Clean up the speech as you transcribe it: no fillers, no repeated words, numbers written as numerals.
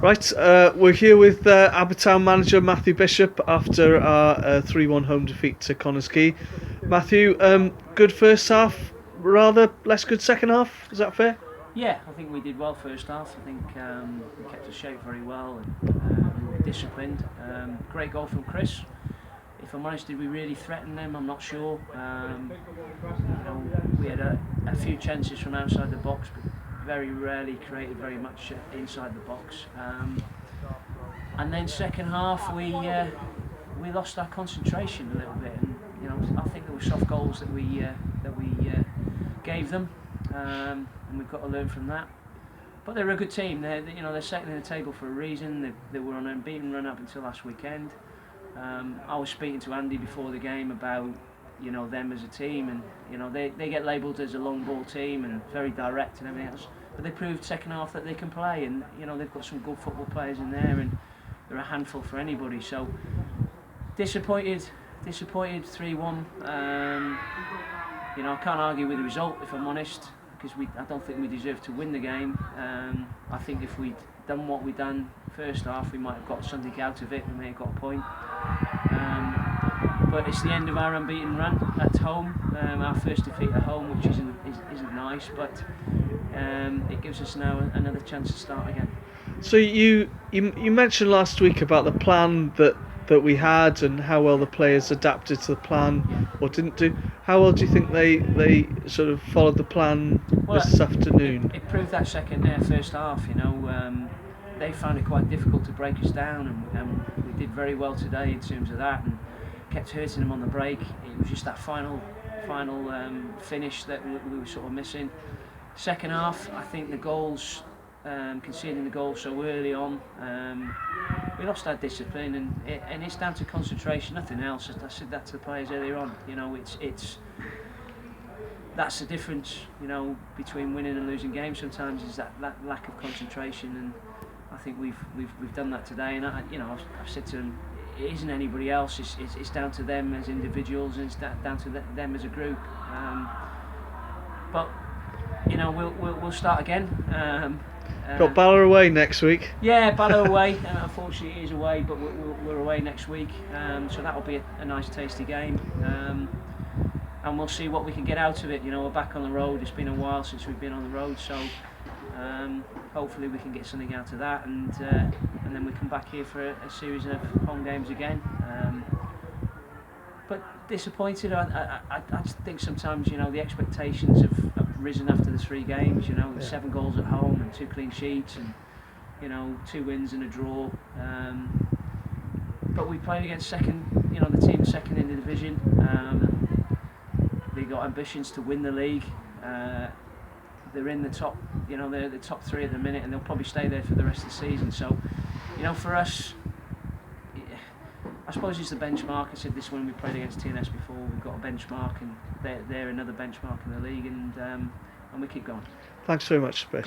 Right, we're here with Abertown manager Matthew Bishop after our 3-1 home defeat to Connah. Matthew, good first half, rather less good second half, is that fair? Yeah, I think we did well first half. I think we kept our shape very well and we were disciplined. Great goal from Chris. If I'm honest, did we really threaten them? I'm not sure. We had a few chances from outside the box, but very rarely created very much inside the box. And then second half, we lost our concentration a little bit, and I think there were soft goals that we gave them, and we've got to learn from that. But they're a good team. They're second in the table for a reason. They were on an unbeaten run up until last weekend. I was speaking to Andy before the game about them as a team, and they get labelled as a long ball team and very direct and everything else. But they proved second half that they can play, and they've got some good football players in there, and they're a handful for anybody. So disappointed 3-1. I can't argue with the result if I'm honest, because I don't think we deserved to win the game. I think if we'd done what we'd done first half, we might have got something out of it. We may have got a point. But it's the end of our unbeaten run at home, our first defeat at home, which isn't nice, but it gives us now another chance to start again. So you mentioned last week about the plan that we had and how well the players adapted to the plan or didn't do. How well do you think they sort of followed the plan this afternoon? It proved that first half. They found it quite difficult to break us down, and we did very well today in terms of that, and kept hurting them on the break. It was just that final finish that we were sort of missing. Second half, I think the goals, conceding the goal so early on, we lost our discipline, and it's down to concentration, nothing else. I said that to the players earlier on. That's the difference, between winning and losing games. Sometimes is that lack of concentration, and I think we've done that today. And I've said to them, it isn't anybody else. It's down to them as individuals, and it's down to them as a group. But we'll start again. Got Bala away next week. Yeah, Bala away. Unfortunately, it is away, but we're away next week. So that'll be a nice, tasty game. And we'll see what we can get out of it. We're back on the road. It's been a while since we've been on the road, so hopefully we can get something out of that, and then we come back here for a series of home games again. But disappointed. I just think sometimes the expectations have risen after the 3 games. 7 goals at home and 2 clean sheets, and 2 wins and a draw. But we played against the team second in the division. They got ambitions to win the league. They're in the top, they're the top 3 at the minute, and they'll probably stay there for the rest of the season. So, for us, I suppose it's the benchmark. I said this when we played against TNS before. We've got a benchmark, and they're another benchmark in the league, and we keep going. Thanks very much, Chris.